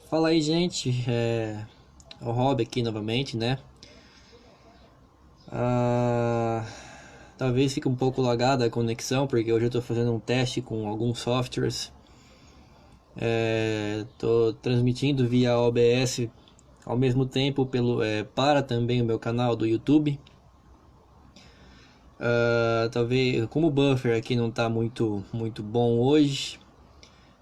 Fala aí, gente. O Rob aqui novamente, né? Ah, Talvez fique um pouco lagada a conexão, porque hoje eu estou fazendo um teste com alguns softwares. Estou transmitindo via OBS ao mesmo tempo para também o meu canal do YouTube. Talvez, como o buffer aqui não está muito bom hoje,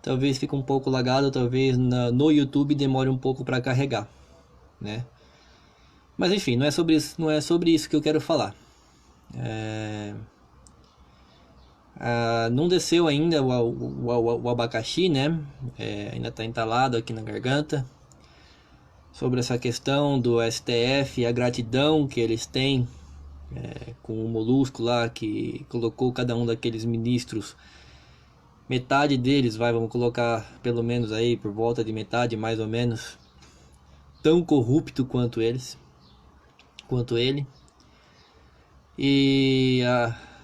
talvez fique um pouco lagado, talvez no YouTube demore um pouco para carregar, né? Mas enfim, não é sobre isso que eu quero falar. Não desceu ainda o abacaxi, né? Ainda está entalado aqui na garganta. Sobre essa questão do STF e a gratidão que eles têm com o Molusco lá, que colocou cada um daqueles ministros, metade deles, vamos colocar pelo menos aí por volta de metade mais ou menos, tão corrupto quanto ele. E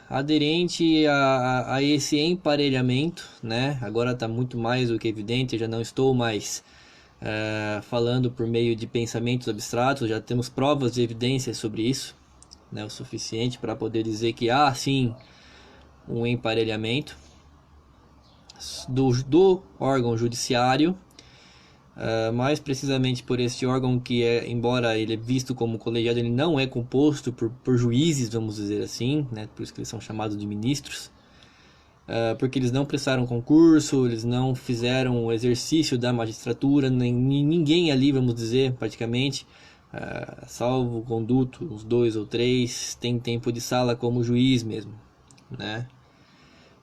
aderente a esse emparelhamento, né? Agora está muito mais do que evidente, eu já não estou mais falando por meio de pensamentos abstratos, já temos provas e evidências sobre isso, né? O suficiente para poder dizer que há sim um emparelhamento do órgão judiciário. Mais precisamente por esse órgão que embora ele é visto como colegiado, ele não é composto por juízes, vamos dizer assim, né? Por isso que eles são chamados de ministros, porque eles não prestaram concurso, eles não fizeram o exercício da magistratura, nem ninguém ali, vamos dizer, praticamente, salvo o conduto, uns 2 ou 3, tem tempo de sala como juiz mesmo, né?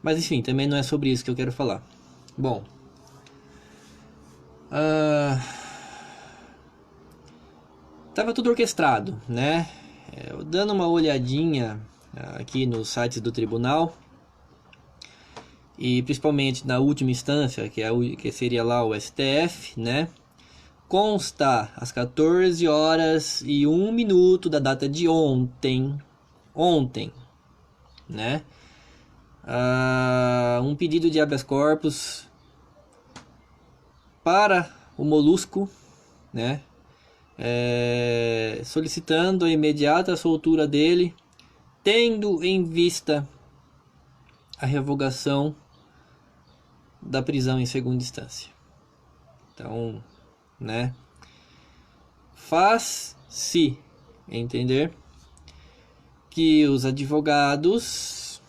Mas enfim, também não é sobre isso que eu quero falar. Bom, tava tudo orquestrado, né? Dando uma olhadinha aqui nos sites do tribunal, e principalmente na última instância, que seria lá o STF, né? Consta às 14 horas e 1 minuto da data de ontem, né? Um pedido de habeas corpus para o Molusco, né? Solicitando a imediata soltura dele, tendo em vista a revogação da prisão em segunda instância. Então, né? Faz-se entender que os advogados,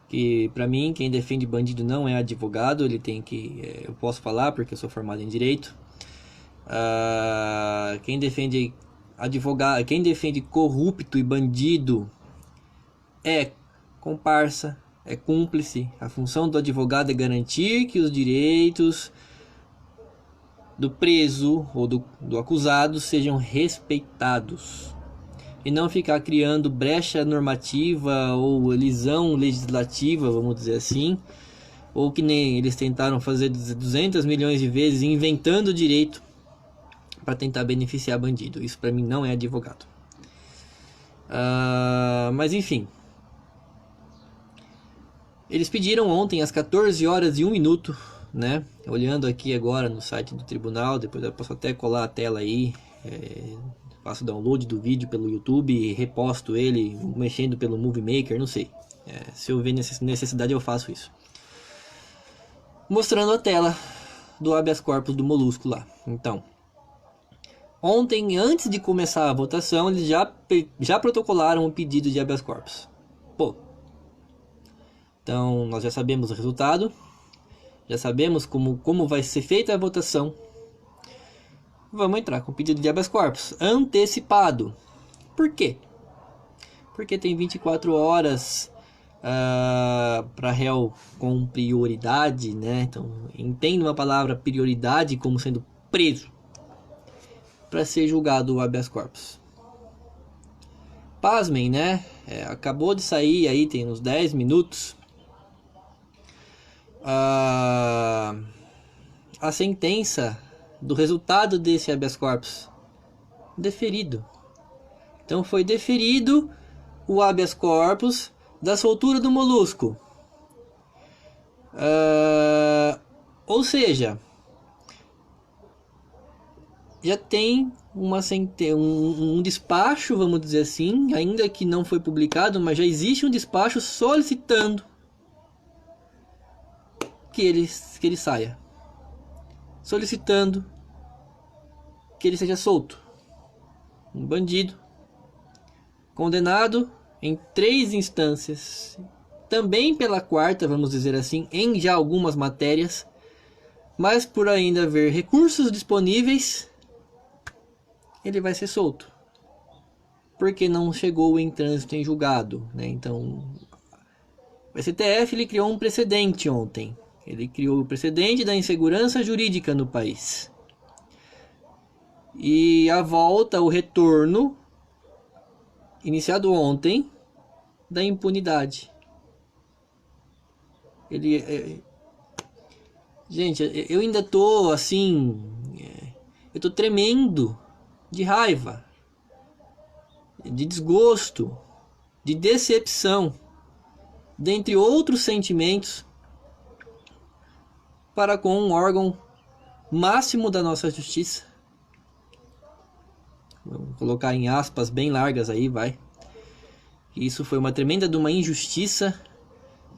que para mim quem defende bandido não é advogado, ele tem que, eu posso falar porque eu sou formado em direito. Quem defende advogado, quem defende corrupto e bandido é comparsa, é cúmplice. A função do advogado é garantir que os direitos do preso ou do acusado sejam respeitados, e não ficar criando brecha normativa ou lisão legislativa, vamos dizer assim, ou que nem eles tentaram fazer 200 milhões de vezes, inventando direito para tentar beneficiar bandido. Isso para mim não é advogado. Mas enfim, eles pediram ontem às 14 horas e 1 minuto, né? Olhando aqui agora no site do tribunal, depois eu posso até colar a tela aí, faço download do vídeo pelo YouTube e reposto ele, mexendo pelo Movie Maker, não sei. Se eu ver necessidade eu faço isso. Mostrando a tela do habeas corpus do Molusco lá. Então, ontem, antes de começar a votação, eles já protocolaram o pedido de habeas corpus. Pô, então nós já sabemos o resultado, já sabemos como vai ser feita a votação. Vamos entrar com o pedido de habeas corpus antecipado. Por quê? Porque tem 24 horas para réu com prioridade, né? Então, entenda uma palavra prioridade como sendo preso para ser julgado o habeas corpus. Pasmem, né? Acabou de sair aí, tem uns 10 minutos, a sentença do resultado desse habeas corpus deferido. Então foi deferido o habeas corpus da soltura do Molusco. Ou seja, já tem um despacho, vamos dizer assim, ainda que não foi publicado, mas já existe um despacho solicitando que ele saia, solicitando que ele seja solto. Um bandido condenado em 3 instâncias, também pela 4ª, vamos dizer assim, em já algumas matérias, mas por ainda haver recursos disponíveis, ele vai ser solto, porque não chegou em trânsito em julgado, né? Então, o STF ele criou um precedente ontem. Ele criou o precedente da insegurança jurídica no país. E a volta, o retorno, iniciado ontem, da impunidade. Gente, eu ainda tô assim, eu tô tremendo de raiva, de desgosto, de decepção, dentre outros sentimentos, para com um órgão máximo da nossa justiça. Vamos colocar em aspas bem largas aí, vai. Isso foi uma tremenda de uma injustiça.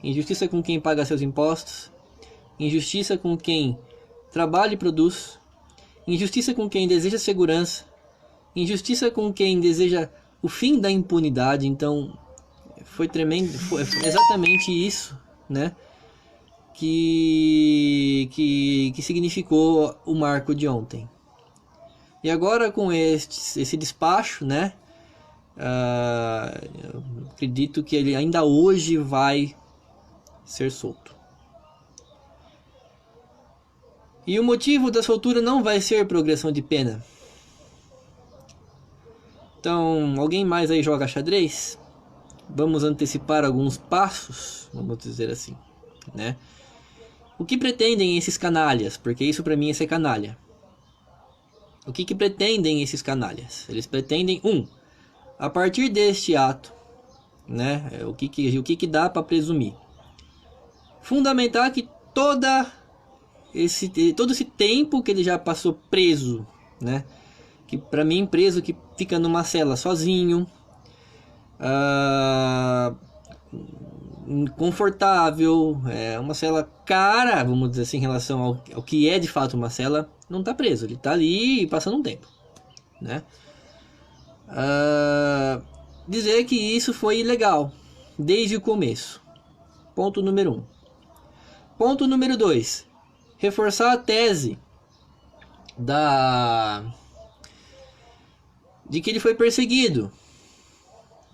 Injustiça com quem paga seus impostos. Injustiça com quem trabalha e produz. Injustiça com quem deseja segurança. Injustiça com quem deseja o fim da impunidade. Então, foi tremendo. Foi exatamente isso, né? Que significou o marco de ontem. E agora com esse despacho, né? Eu acredito que ele ainda hoje vai ser solto. E o motivo da soltura não vai ser progressão de pena. Então, alguém mais aí joga xadrez? Vamos antecipar alguns passos, vamos dizer assim, né? O que pretendem esses canalhas? Porque isso pra mim é ser canalha. O que pretendem esses canalhas? Eles pretendem, a partir deste ato, né? O que dá para presumir? Fundamentar que todo esse tempo que ele já passou preso, né? Que para mim preso que fica numa cela sozinho, confortável, uma cela cara, vamos dizer assim, em relação ao que é de fato uma cela, não tá preso, ele tá ali passando um tempo, né? Dizer que isso foi ilegal desde o começo. Ponto número 1. Ponto número 2. Reforçar a tese de que ele foi perseguido.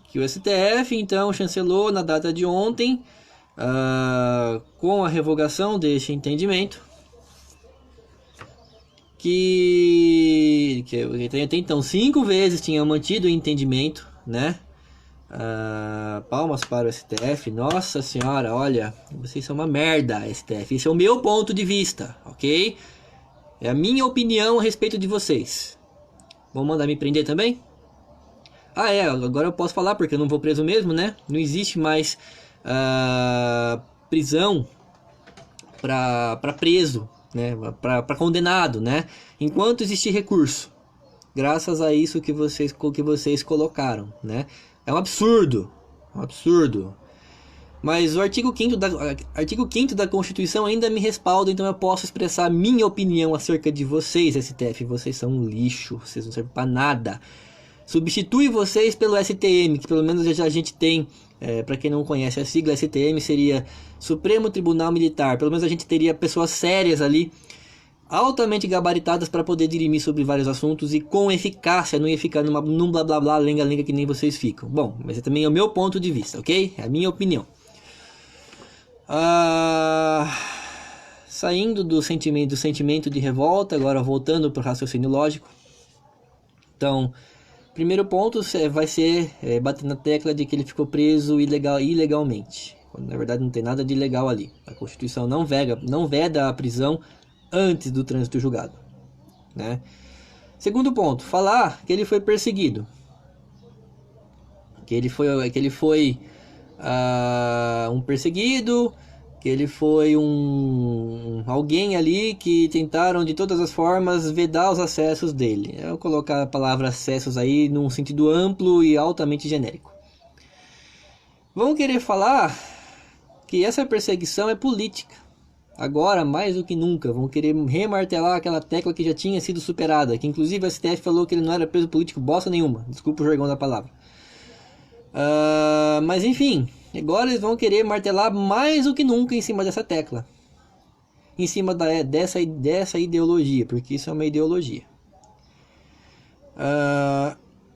Que o STF então chancelou na data de ontem, com a revogação deste entendimento, que até então 5 vezes tinha mantido o entendimento, né? Palmas para o STF. Nossa senhora, olha, vocês são uma merda, STF. Esse é o meu ponto de vista, ok? É a minha opinião a respeito de vocês. Vão mandar me prender também? Agora eu posso falar porque eu não vou preso mesmo, né? Não existe mais prisão para preso, né? Para condenado, né? Enquanto existir recurso, graças a isso que vocês colocaram, né? É um absurdo, Mas o artigo 5º da Constituição ainda me respalda, então eu posso expressar minha opinião acerca de vocês, STF. Vocês são um lixo, vocês não servem para nada. Substitui vocês pelo STM, que pelo menos já a gente tem, para quem não conhece, a sigla STM seria Supremo Tribunal Militar. Pelo menos a gente teria pessoas sérias ali, altamente gabaritadas para poder dirimir sobre vários assuntos e com eficácia, não ia ficar num blá blá blá, lenga-lenga que nem vocês ficam. Bom, mas também é o meu ponto de vista, ok? É a minha opinião. Saindo do sentimento de revolta, agora voltando para o raciocínio lógico. Então, primeiro ponto vai ser bater na tecla de que ele ficou preso ilegalmente. Quando, na verdade não tem nada de ilegal ali. A Constituição não veda a prisão antes do trânsito julgado, né? Segundo ponto, falar que ele foi perseguido, que ele foi um perseguido, que ele foi alguém ali que tentaram de todas as formas vedar os acessos dele. Eu vou colocar a palavra acessos aí num sentido amplo e altamente genérico. Vão querer falar que essa perseguição é política. Agora, mais do que nunca, vão querer remartelar aquela tecla que já tinha sido superada, que inclusive a STF falou que ele não era preso político bosta nenhuma. Desculpa o jargão da palavra. Mas enfim, agora eles vão querer martelar mais do que nunca em cima dessa tecla. Em cima dessa ideologia, porque isso é uma ideologia.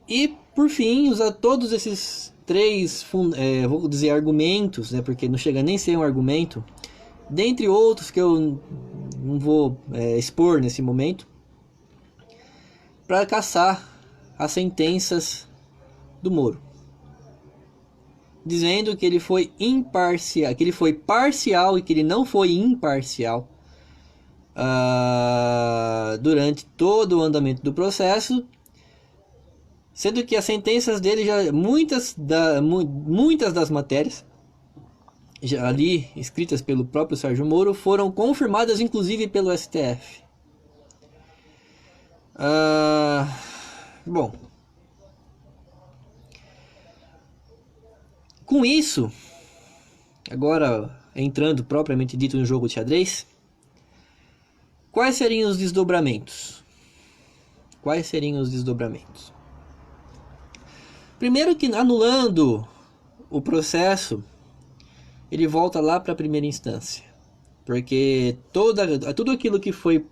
E por fim, usar todos esses três, vou dizer argumentos, né, porque não chega nem a ser um argumento, dentre outros que eu não vou expor nesse momento, para caçar as sentenças do Moro, dizendo que ele foi imparcial, que ele foi parcial e que ele não foi imparcial durante todo o andamento do processo, sendo que as sentenças dele muitas das matérias já ali escritas pelo próprio Sérgio Moro foram confirmadas inclusive pelo STF. Bom, com isso, agora entrando propriamente dito no jogo de xadrez, quais seriam os desdobramentos? Primeiro que, anulando o processo, ele volta lá para a primeira instância, porque tudo aquilo que foi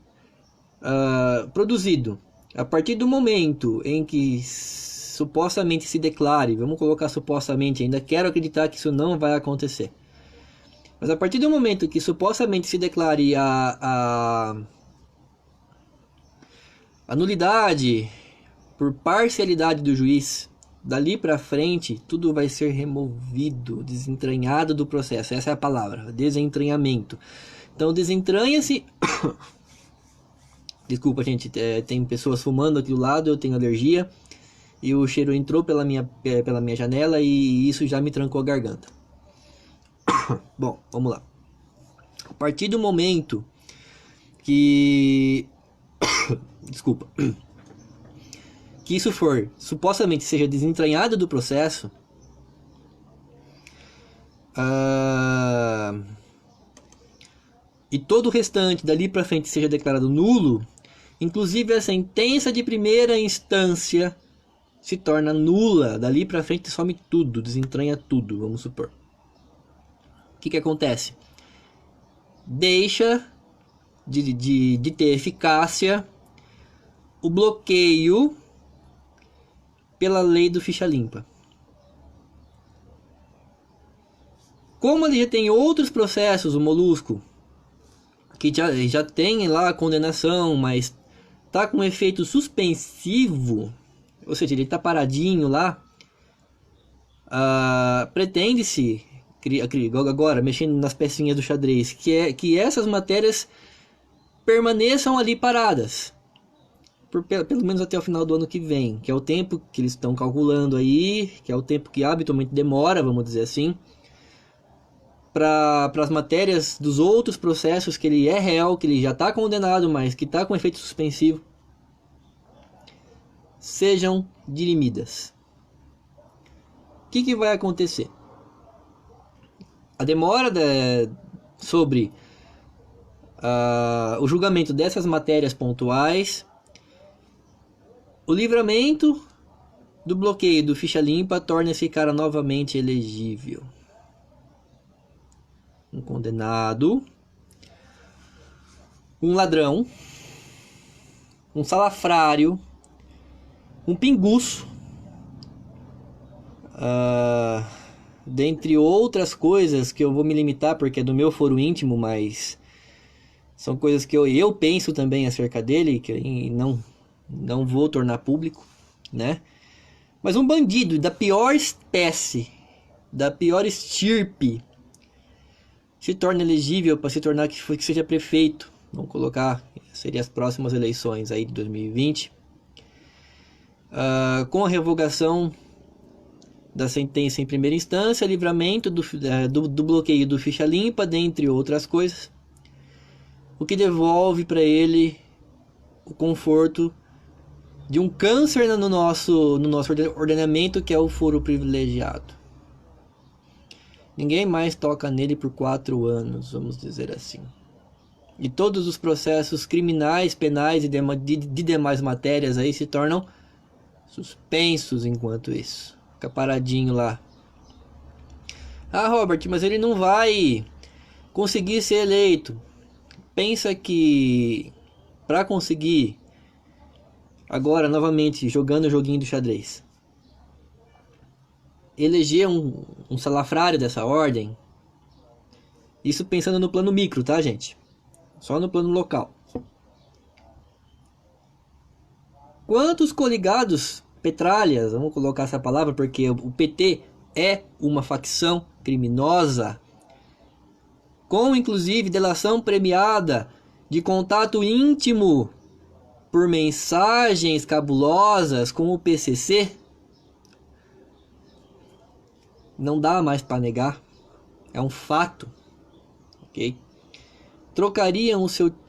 produzido a partir do momento em que supostamente se declare, vamos colocar supostamente, ainda quero acreditar que isso não vai acontecer, mas a partir do momento que supostamente se declare a nulidade por parcialidade do juiz, dali para frente tudo vai ser removido, desentranhado do processo. Essa é a palavra, desentranhamento. Então desentranha-se. Desculpa, gente, tem pessoas fumando aqui do lado, eu tenho alergia e o cheiro entrou pela minha janela e isso já me trancou a garganta. Bom, vamos lá. A partir do momento que desculpa, que isso for supostamente seja desentranhado do processo, e todo o restante dali para frente seja declarado nulo, inclusive a sentença de primeira instância se torna nula. Dali para frente some tudo, desentranha tudo, vamos supor. O que acontece? Deixa de ter eficácia o bloqueio pela lei do ficha limpa. Como ele já tem outros processos, o Molusco, que já tem lá a condenação, mas tá com efeito suspensivo, ou seja, ele tá paradinho lá, pretende-se, agora mexendo nas pecinhas do xadrez, que essas matérias permaneçam ali paradas, pelo menos até o final do ano que vem, que é o tempo que eles estão calculando aí, que é o tempo que habitualmente demora, vamos dizer assim, para as matérias dos outros processos que ele é réu, que ele já está condenado, mas que está com efeito suspensivo, sejam dirimidas. O que vai acontecer? A demora sobre o julgamento dessas matérias pontuais, o livramento do bloqueio do ficha limpa torna esse cara novamente elegível. Um condenado, um ladrão, um salafrário, um pinguço, dentre outras coisas que eu vou me limitar porque é do meu foro íntimo, mas são coisas que eu penso também acerca dele, que não vou tornar público, né? Mas um bandido da pior espécie, da pior estirpe, se torna elegível para se tornar que seja prefeito. Vamos colocar, seriam as próximas eleições aí de 2020, com a revogação da sentença em primeira instância, livramento do bloqueio do ficha limpa, dentre outras coisas, o que devolve para ele o conforto de um câncer no nosso ordenamento, que é o foro privilegiado. Ninguém mais toca nele por 4 anos, vamos dizer assim. E todos os processos criminais, penais e de demais matérias aí se tornam suspensos enquanto isso. Fica paradinho lá. Ah, Robert, mas ele não vai conseguir ser eleito. Pensa que para conseguir, agora novamente jogando o joguinho do xadrez, eleger um salafrário dessa ordem, isso pensando no plano micro, tá, gente? Só no plano local. Quantos coligados, petralhas, vamos colocar essa palavra porque o PT é uma facção criminosa, com inclusive delação premiada, de contato íntimo por mensagens cabulosas com o PCC, não dá mais para negar, é um fato, ok? Trocariam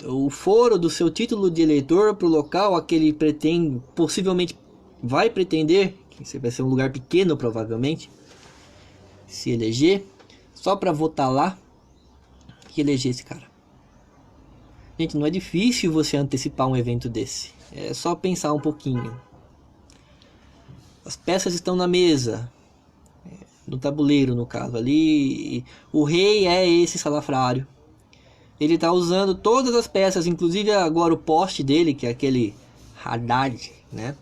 o foro do seu título de eleitor para o local a que ele pretende, possivelmente vai pretender, que vai ser um lugar pequeno provavelmente, se eleger, só para votar lá e eleger esse cara. Gente, não é difícil você antecipar um evento desse, é só pensar um pouquinho. As peças estão na mesa, no tabuleiro no caso ali, o rei é esse salafrário. Ele está usando todas as peças, inclusive agora o poste dele, que é aquele Haddad, né?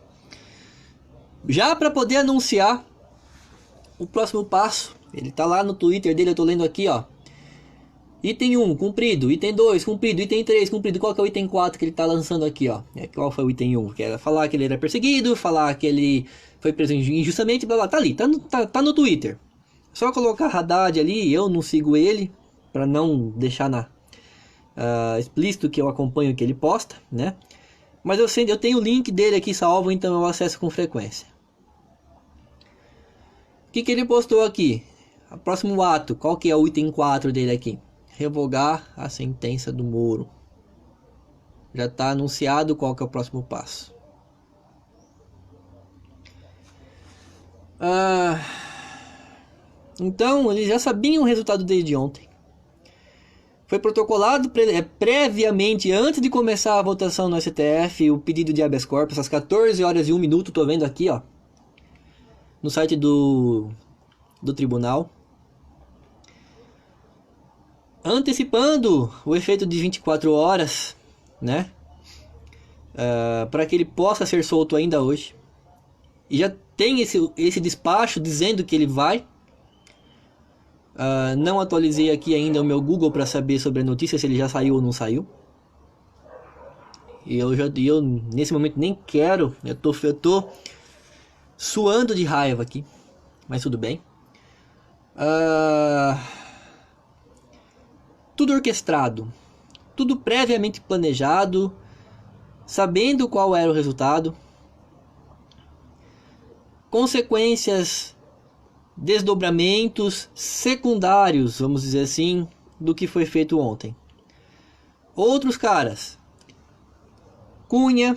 Já para poder anunciar o próximo passo. Ele está lá no Twitter dele, eu estou lendo aqui, ó. Item 1, cumprido. Item 2, cumprido. Item 3, cumprido. Qual que é o item 4 que ele está lançando aqui, ó? Qual foi o item 1? Que era falar que ele era perseguido, falar que ele foi preso injustamente, blá blá. Tá ali, tá no Twitter. Só colocar Haddad ali, eu não sigo ele, para não deixar explícito que eu acompanho o que ele posta, né? Mas eu tenho o link dele aqui salvo, então eu acesso com frequência. O que ele postou aqui? O próximo ato, qual que é o item 4 dele aqui? Revogar a sentença do Moro. Já está anunciado qual que é o próximo passo. Então, eles já sabiam o resultado desde ontem. Foi protocolado previamente, antes de começar a votação no STF, o pedido de habeas corpus, às 14 horas e 1 minuto, tô vendo aqui, ó, no site do tribunal, antecipando o efeito de 24 horas, né, para que ele possa ser solto ainda hoje. E já tem esse despacho dizendo que ele vai. Não atualizei aqui ainda o meu Google para saber sobre a notícia, se ele já saiu ou não saiu. E eu nesse momento nem quero, eu tô suando de raiva aqui, mas tudo bem. Tudo orquestrado, tudo previamente planejado, sabendo qual era o resultado, consequências, desdobramentos secundários, vamos dizer assim, do que foi feito ontem. Outros caras, Cunha,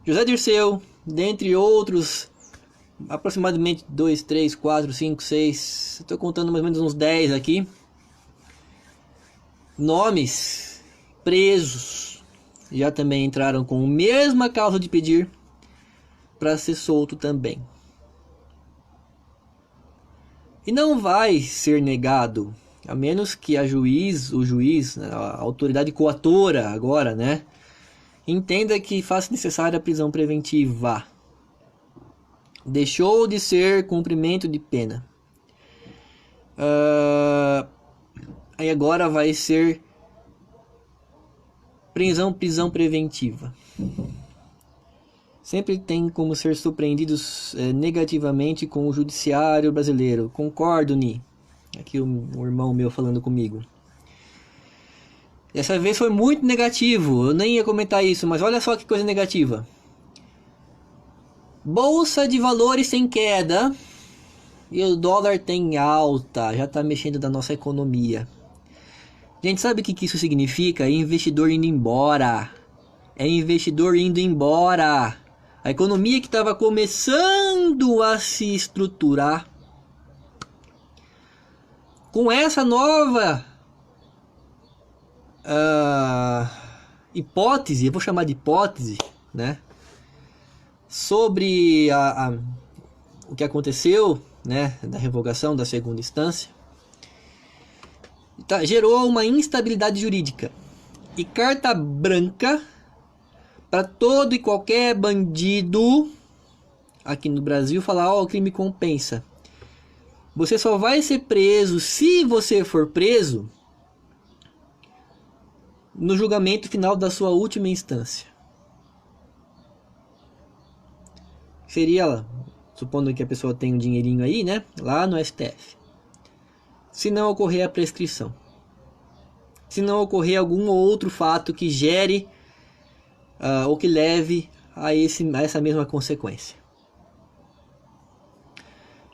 José Dirceu, dentre outros, aproximadamente 2, 3, 4, 5, 6, estou contando mais ou menos uns 10 aqui, nomes presos, já também entraram com a mesma causa de pedir para ser solto também. E não vai ser negado, a menos que o juiz, a autoridade coatora agora, né, entenda que faça necessária a prisão preventiva. Deixou de ser cumprimento de pena. Aí agora vai ser prisão preventiva. Sempre tem como ser surpreendidos negativamente com o judiciário brasileiro. Concordo, Ni. Aqui um irmão meu falando comigo. Dessa vez foi muito negativo. Eu nem ia comentar isso, mas olha só que coisa negativa. Bolsa de valores sem queda. E o dólar tem alta, já tá mexendo na nossa economia. Gente, sabe o que isso significa? Investidor indo embora. É investidor indo embora. A economia que estava começando a se estruturar, com essa nova hipótese, eu vou chamar de hipótese, né? Sobre o que aconteceu, né? Da revogação da segunda instância. Gerou uma instabilidade jurídica e carta branca para todo e qualquer bandido aqui no Brasil falar: ó, o crime compensa. Você só vai ser preso, se você for preso, no julgamento final da sua última instância. Seria, supondo que a pessoa tem um dinheirinho aí, né? Lá no STF. Se não ocorrer a prescrição. Se não ocorrer algum outro fato que gere ou que leve a essa mesma consequência.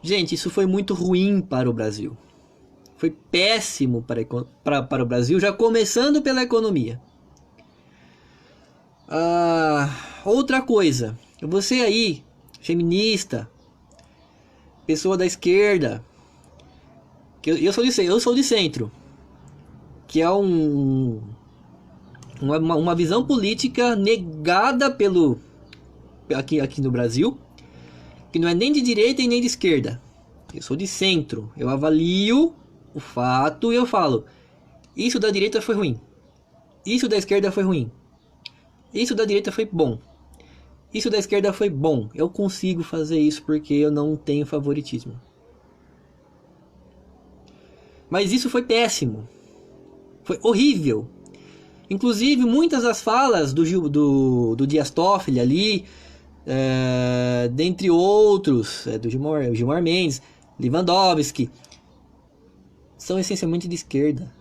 Gente, isso foi muito ruim para o Brasil. Foi péssimo para o Brasil, já começando pela economia. Outra coisa, você aí, feminista, pessoa da esquerda, que eu sou de centro, que é uma visão política negada aqui no Brasil, que não é nem de direita e nem de esquerda. Eu sou de centro, eu avalio o fato e eu falo: isso da direita foi ruim, isso da esquerda foi ruim, isso da direita foi bom, isso da esquerda foi bom. Eu consigo fazer isso porque eu não tenho favoritismo. Mas isso foi péssimo, foi horrível. Inclusive muitas das falas do Dias Toffoli ali, dentre outros, do Gilmar Mendes, Lewandowski, são essencialmente de esquerda.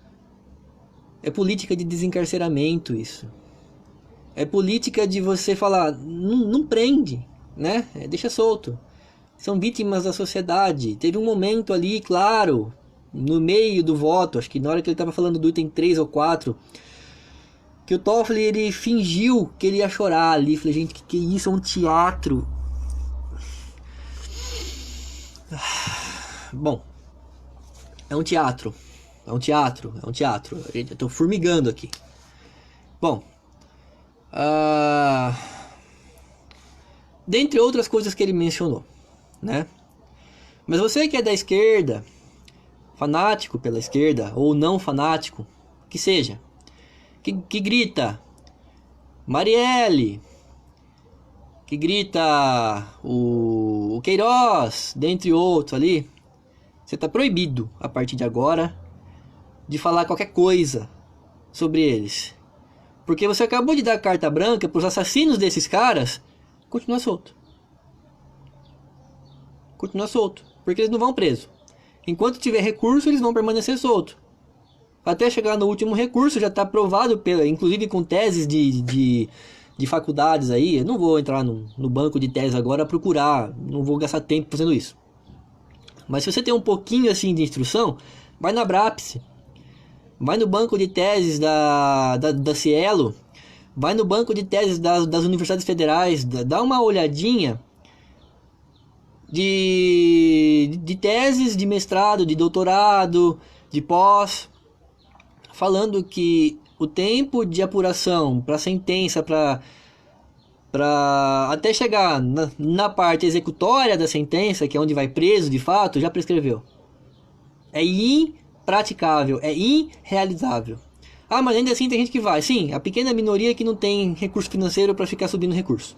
É política de desencarceramento isso. É política de você falar: não prende, né? Deixa solto. São vítimas da sociedade. Teve um momento ali, claro, no meio do voto, acho que na hora que ele estava falando do item 3 ou 4, que o Toffoli, ele fingiu que ele ia chorar ali. Falei: gente, que isso? É um teatro. Bom, é um teatro. Eu tô formigando aqui. Bom, dentre outras coisas que ele mencionou, né? Mas você que é da esquerda, fanático pela esquerda, ou não fanático, que seja, que grita Marielle, que grita o Queiroz, dentre outros ali, você está proibido a partir de agora de falar qualquer coisa sobre eles, porque você acabou de dar carta branca para os assassinos desses caras. Continua solto, porque eles não vão preso. Enquanto tiver recurso, eles vão permanecer soltos. Até chegar no último recurso, já está provado, inclusive com teses de faculdades aí. Eu não vou entrar no banco de teses agora a procurar, não vou gastar tempo fazendo isso. Mas se você tem um pouquinho assim de instrução, vai na Brapse, vai no banco de teses da Cielo, vai no banco de teses das universidades federais, dá uma olhadinha de teses de mestrado, de doutorado, de pós, falando que o tempo de apuração para sentença, para até chegar na parte executória da sentença, que é onde vai preso de fato, já prescreveu. É impraticável, é irrealizável. Mas ainda assim tem gente que vai. Sim, a pequena minoria que não tem recurso financeiro para ficar subindo recurso.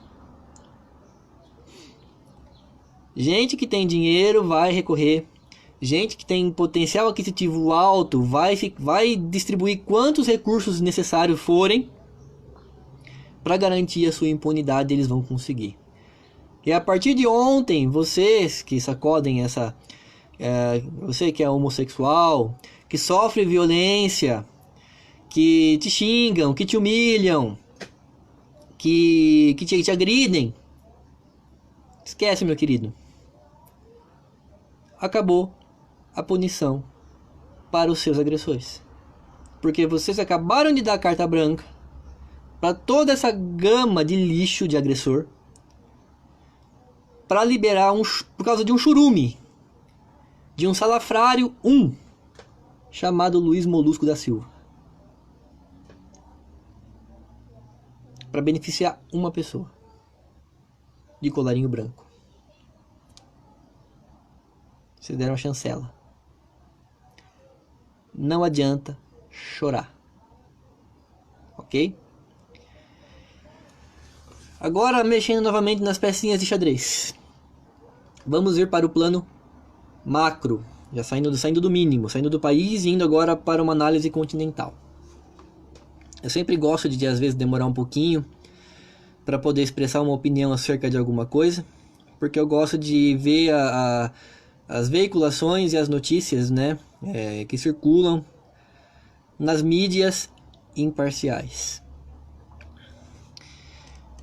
Gente que tem dinheiro vai recorrer. Gente que tem potencial aquisitivo alto vai distribuir quantos recursos necessários forem para garantir a sua impunidade. Eles vão conseguir. E a partir de ontem, vocês que sacodem você que é homossexual, que sofre violência, que te xingam, que te humilham, que te agridem, esquece, meu querido. acabou a punição para os seus agressores. Porque vocês acabaram de dar carta branca para toda essa gama de lixo de agressor, para liberar por causa de um churume, de um salafrário chamado Luiz Molusco da Silva, para beneficiar uma pessoa de colarinho branco. Vocês deram a chancela. Não adianta chorar, ok? Agora, mexendo novamente nas pecinhas de xadrez, vamos ir para o plano macro, já saindo do mínimo, saindo do país e indo agora para uma análise continental. Eu sempre gosto de às vezes demorar um pouquinho para poder expressar uma opinião acerca de alguma coisa, porque eu gosto de ver as veiculações e as notícias, né, que circulam nas mídias imparciais.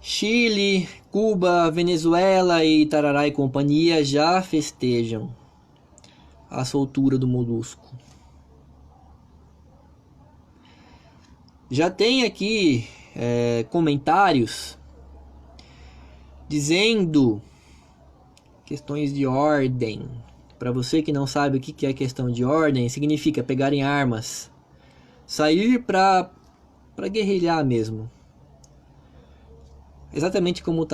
Chile, Cuba, Venezuela e Tarará e companhia já festejam a soltura do Molusco. Já tem aqui comentários dizendo questões de ordem. Para você que não sabe o que é questão de ordem, significa pegar em armas, sair para guerrilhar mesmo. Exatamente como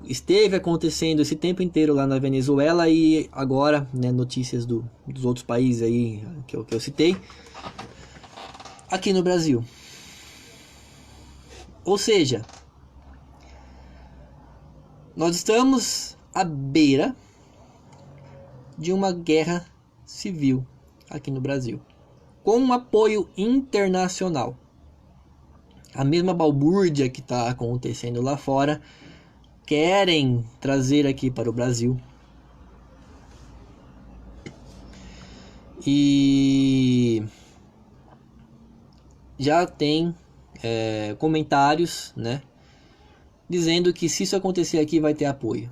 esteve acontecendo esse tempo inteiro lá na Venezuela e agora, né, notícias dos outros países aí que eu citei, aqui no Brasil. Ou seja, nós estamos à beira de uma guerra civil aqui no Brasil, com um apoio internacional. A mesma balbúrdia que está acontecendo lá fora, querem trazer aqui para o Brasil. E já tem comentários, né, dizendo que se isso acontecer aqui vai ter apoio.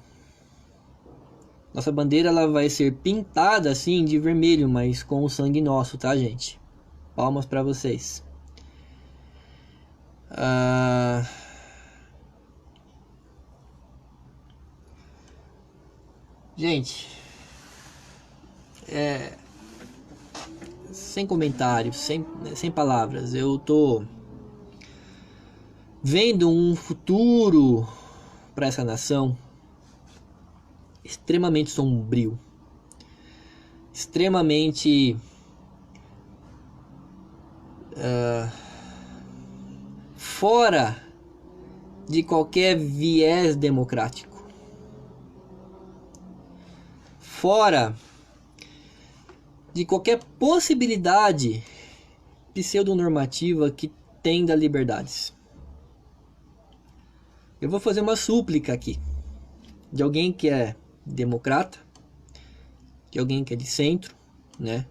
Nossa bandeira ela vai ser pintada assim de vermelho, mas com o sangue nosso, tá, gente? Palmas para vocês. Gente, sem comentários, sem palavras, eu tô vendo um futuro para essa nação extremamente sombrio, extremamente fora de qualquer viés democrático, fora de qualquer possibilidade pseudonormativa que tem da liberdades. Eu vou fazer uma súplica aqui de alguém que é democrata, de alguém que é de centro, né?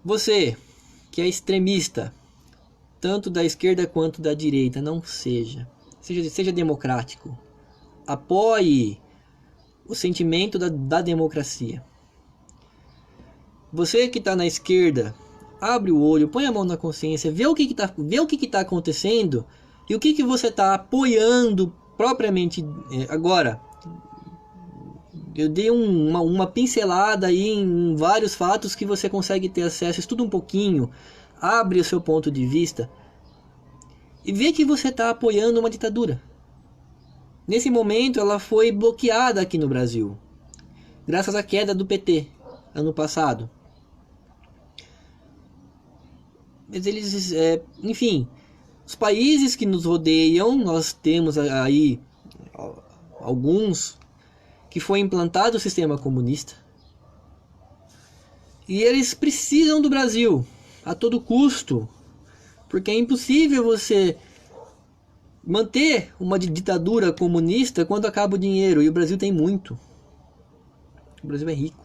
Você que é extremista, tanto da esquerda quanto da direita, não seja democrático. Apoie o sentimento da democracia. Você que está na esquerda, abre o olho, põe a mão na consciência, vê o que está acontecendo e o que você está apoiando propriamente agora. Eu dei uma pincelada aí em vários fatos que você consegue ter acesso, estuda um pouquinho, abre o seu ponto de vista e vê que você está apoiando uma ditadura. Nesse momento ela foi bloqueada aqui no Brasil, graças à queda do PT, ano passado. Mas eles, enfim, os países que nos rodeiam, nós temos aí alguns que foi implantado o sistema comunista. E eles precisam do Brasil a todo custo, porque é impossível você manter uma ditadura comunista quando acaba o dinheiro, e o Brasil tem muito. O Brasil é rico.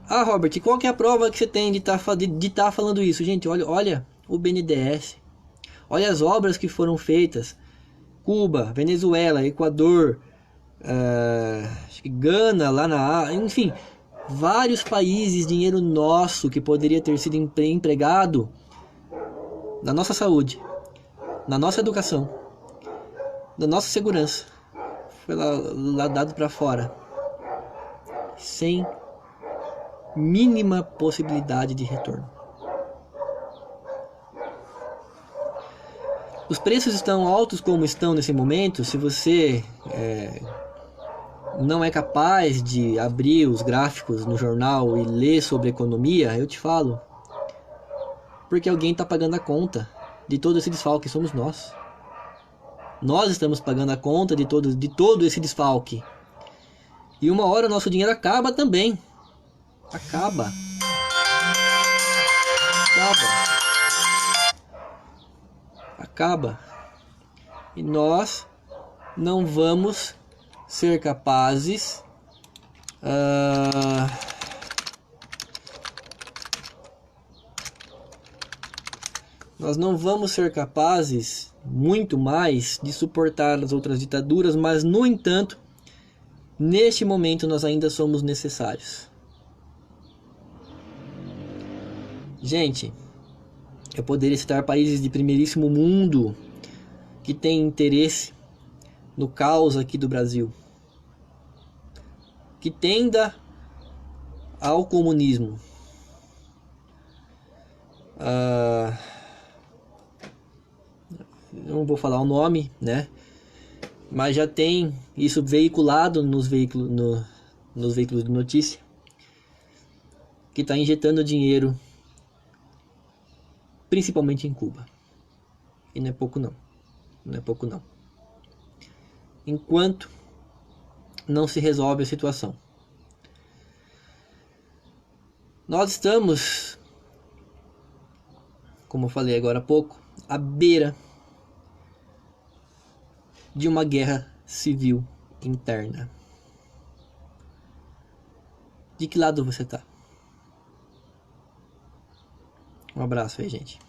Ah, Robert, qual que é a prova que você tem de tá falando isso? Gente, olha o BNDES. Olha as obras que foram feitas. Cuba, Venezuela, Equador, acho que Gana, lá enfim, vários países, dinheiro nosso que poderia ter sido empregado na nossa saúde, na nossa educação, na nossa segurança, foi lá dado para fora, sem mínima possibilidade de retorno. Os preços estão altos como estão nesse momento. Se você não é capaz de abrir os gráficos no jornal e ler sobre economia, eu te falo, porque alguém está pagando a conta de todo esse desfalque, somos nós. Nós estamos pagando a conta de todo esse desfalque. E uma hora o nosso dinheiro acaba também. Acaba. E nós não vamos ser capazes muito mais de suportar as outras ditaduras, mas no entanto, neste momento nós ainda somos necessários. Gente, eu poderia citar países de primeiríssimo mundo que têm interesse no caos aqui do Brasil, que tenda ao comunismo. Não vou falar o nome, né? Mas já tem isso veiculado nos veículos de notícia, que está injetando dinheiro principalmente em Cuba. E não é pouco não. Não é pouco não. Enquanto não se resolve a situação. Nós estamos, como eu falei agora há pouco, à beira de uma guerra civil interna. De que lado você tá? Um abraço aí, gente.